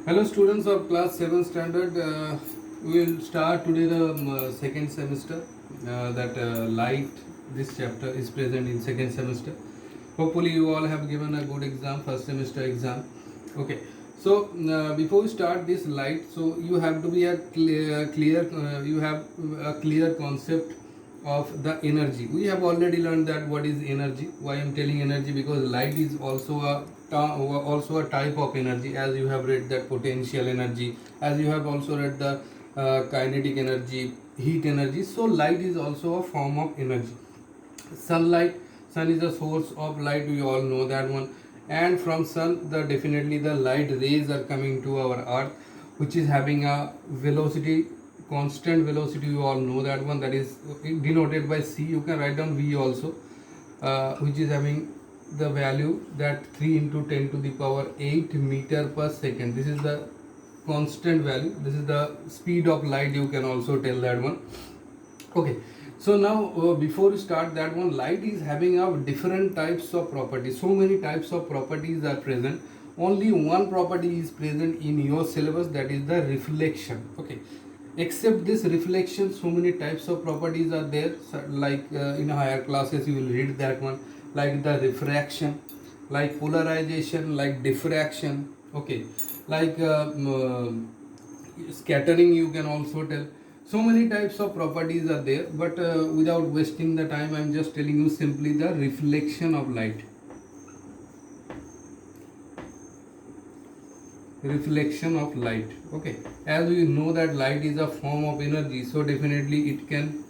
Hello students of class 7 standard. We will start today the second semester. That light, this chapter is present in second semester. Hopefully you all have given a good exam, first semester exam. Okay. So before we start this light, so you have to be a you have a clear concept of the energy. We have already learned that what is energy. Why I am telling energy, because light is also a type of energy, as you have read that potential energy, as you have also read the kinetic energy, heat energy. So light is also a form of energy. Sunlight, sun is the source of light, we all know that one. And from sun, the definitely the light rays are coming to our earth, which is having a velocity, constant velocity, you all know that one, that is denoted by c. You can write down v also, which is having the value that 3 into 10 to the power 8 meter per second. This is the constant value. This is the speed of light, you can also tell that one. Okay. So now before we start that one, light is having a different types of properties. So many types of properties are present. Only one property is present in your syllabus, that is the reflection. Okay. Except this reflection, so many types of properties are there. So, like in higher classes you will read that one, like the refraction, like polarization, like diffraction. Okay. Like scattering, you can also tell. So many types of properties are there, but without wasting the time, I am just telling you simply the reflection of light. Reflection of light. Okay. As we know that light is a form of energy, so definitely it can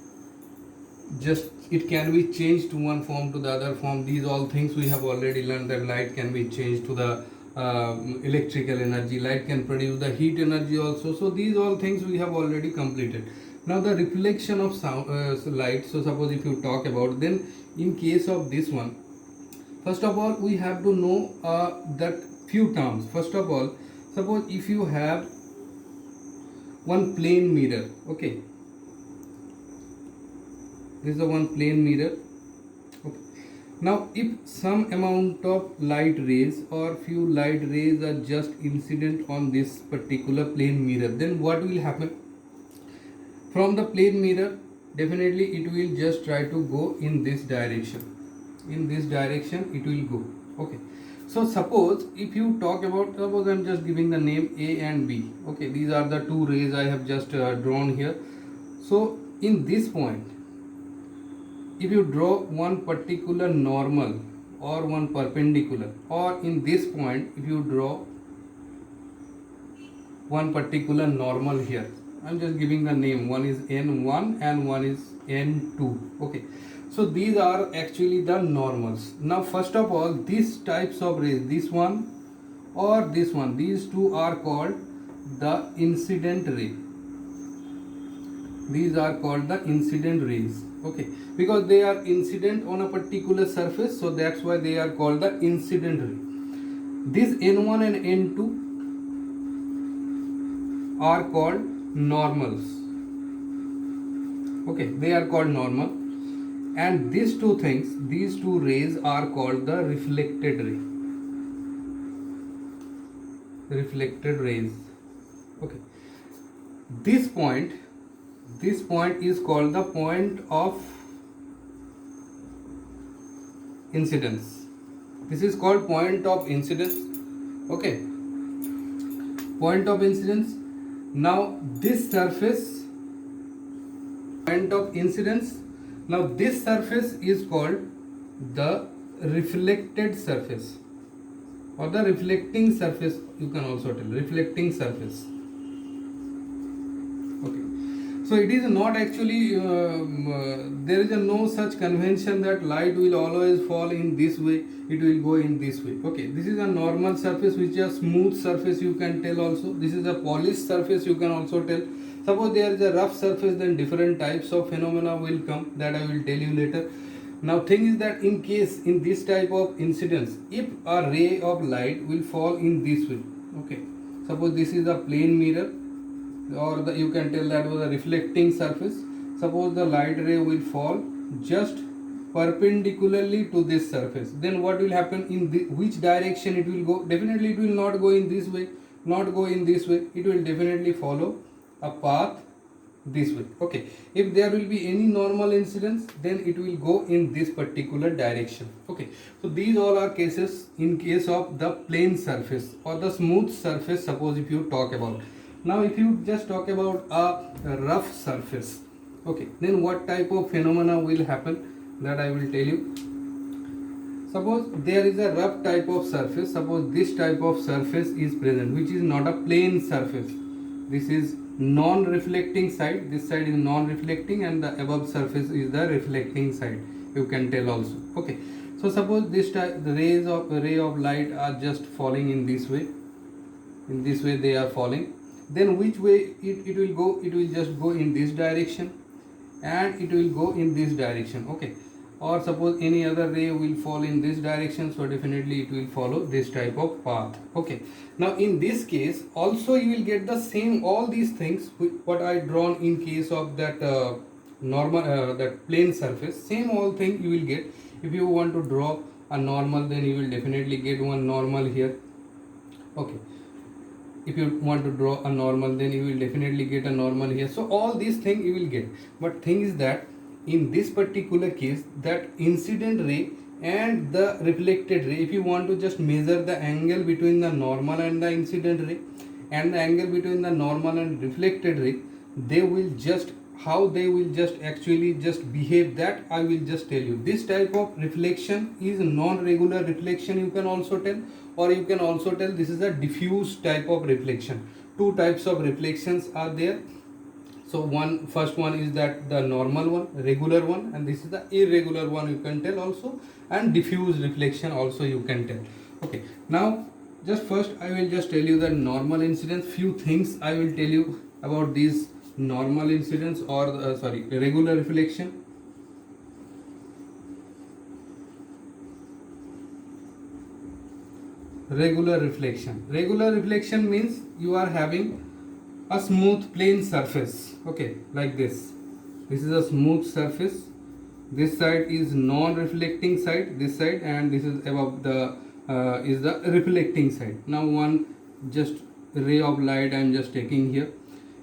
be changed to one form to the other form. These all things we have already learned, that light can be changed to the electrical energy, light can produce the heat energy also. So these all things we have already completed. Now the reflection of light. So suppose if you talk about, then in case of this one, first of all we have to know that few terms. First of all, suppose if you have one plane mirror. Okay, this is the one plane mirror. Okay. Now if some amount of light rays or few light rays are just incident on this particular plane mirror, then what will happen? From the plane mirror, definitely it will just try to go in this direction. In this direction it will go. Okay. So suppose if you talk about, suppose I am just giving the name A and B. Okay, these are the two rays I have just drawn here. So in this point, if you draw one particular normal or one perpendicular, or in this point if you draw one particular normal here, I'm just giving the name, one is n1 and one is n2. Okay, so these are actually the normals. Now first of all, these types of rays, this one or this one, these two are called the incident ray. These are called the incident rays. Okay, because they are incident on a particular surface, so that's why they are called the incident ray. This n1 and n2 are called normals. Okay, they are called normal. And these two things, these two rays are called the reflected ray. Reflected rays. Okay, this point is called the point of incidence. This is called point of incidence. Okay, point of incidence. Now this surface, point of incidence, now this surface is called the reflected surface, or the reflecting surface, you can also tell, reflecting surface. Okay, so it is not actually there is no such convention that light will always fall in this way, it will go in this way. Okay, this is a normal surface, which is a smooth surface, you can tell also. This is a polished surface, you can also tell. Suppose there is a rough surface, then different types of phenomena will come, that I will tell you later. Now thing is that in case in this type of incidence, if a ray of light will fall in this way, okay, suppose this is a plane mirror, or you can tell that was a reflecting surface. Suppose the light ray will fall just perpendicularly to this surface, then what will happen? In which direction it will go? Definitely it will not go in this way, not go in this way, it will definitely follow a path this way. Okay, if there will be any normal incidence, then it will go in this particular direction. Okay, so these all are cases in case of the plane surface or the smooth surface. Suppose if you talk about, now if you just talk about a rough surface, okay, then what type of phenomena will happen, that I will tell you. Suppose there is a rough type of surface, suppose this type of surface is present, which is not a plane surface. This is non-reflecting side, this side is non-reflecting, and the above surface is the reflecting side, you can tell also. Okay, so suppose this type, the ray of light are just falling in this way, they are falling, then which way it will go? It will just go in this direction, and it will go in this direction. Okay, or suppose any other ray will fall in this direction, so definitely it will follow this type of path. Okay, now in this case also you will get the same, all these things what I drawn in case of that normal that plane surface, same all thing you will get. If you want to draw a normal, then you will definitely get one normal here. Okay, if you want to draw a normal, then you will definitely get a normal here. So all these things you will get, but thing is that in this particular case, that incident ray and the reflected ray, if you want to just measure the angle between the normal and the incident ray and the angle between the normal and reflected ray, they will just, how they will just actually just behave, that I will just tell you. This type of reflection is non-regular reflection, you can also tell, or you can also tell this is a diffuse type of reflection. Two types of reflections are there. So first one is that the normal one, regular one, and this is the irregular one, you can tell also, and diffuse reflection also you can tell. Okay, now just first I will just tell you the normal incidence. Few things I will tell you about these normal incidence or regular reflection. Regular reflection means you are having a smooth plane surface. Okay, like this is a smooth surface, this side is non-reflecting side, this side, and this is above the is the reflecting side. Now one just ray of light I am just taking here.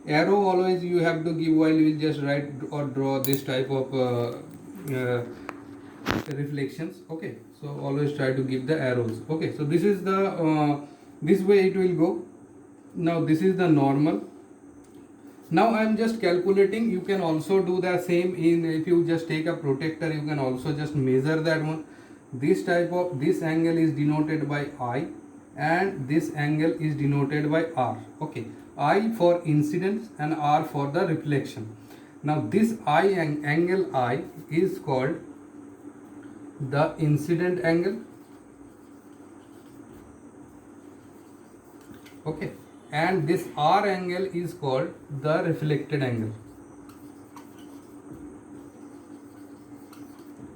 Arrow always you have to give while you will just write or draw this type of reflections. Okay, so always try to give the arrows. Okay, so this is the this way it will go. Now this is the normal. Now I am just calculating, you can also do the same in, if you just take a protector, you can also just measure that one. This type of, this angle is denoted by I and this angle is denoted by R. Okay, I for incidence and R for the reflection. Now this angle I is called the incident angle. Okay, and this R angle is called the reflected angle.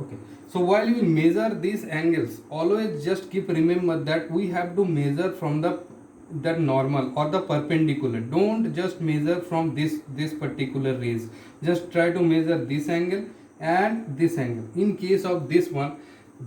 Okay, so while we measure these angles, always just keep remember that we have to measure from the normal or the perpendicular. Don't just measure from this particular rays, just try to measure this angle and this angle. In case of this one,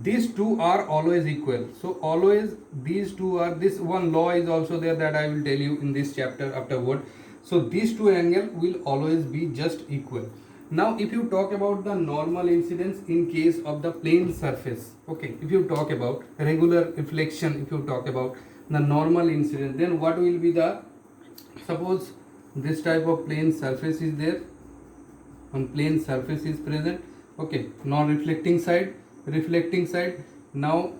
these two are always equal, so always these two are, this one law is also there that I will tell you in this chapter afterward. So these two angles will always be just equal. Now if you talk about the normal incidence in case of the plane surface, okay, if you talk about regular reflection, if you talk about the normal incidence, then what will be the, suppose this type of plane surface is there, one plane surface is present. Okay, non-reflecting side, reflecting side. Now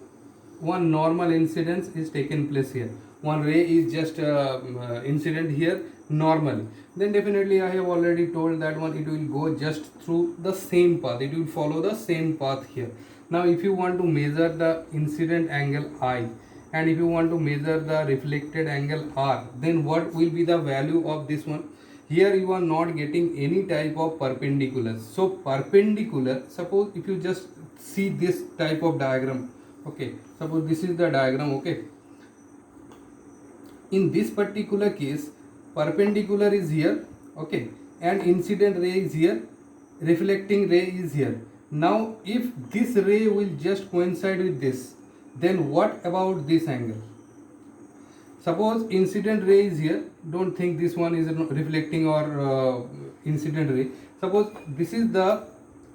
one normal incidence is taken place here, one ray is just incident here normally, then definitely I have already told that one, it will go just through the same path, it will follow the same path here. Now if you want to measure the incident angle I and if you want to measure the reflected angle R, then what will be the value of this one? Here you are not getting any type of perpendiculars. So perpendicular, suppose if you just see this type of diagram, okay, suppose this is the diagram. Okay, in this particular case, perpendicular is here, okay, and incident ray is here, reflecting ray is here. Now if this ray will just coincide with this, then what about this angle? Suppose incident ray is here, don't think this one is reflecting or incident ray. Suppose this is the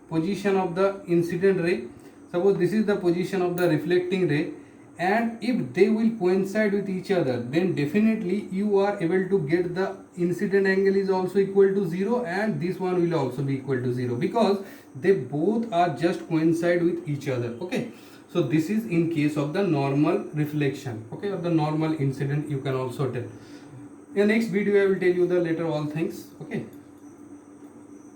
position of the incident ray, suppose this is the position of the reflecting ray, and if they will coincide with each other, then definitely you are able to get the incident angle is also equal to 0, and this one will also be equal to 0, because they both are just coincide with each other. Okay, so this is in case of the normal reflection, okay, or the normal incident, you can also tell. In the next video I will tell you the later all things. Okay.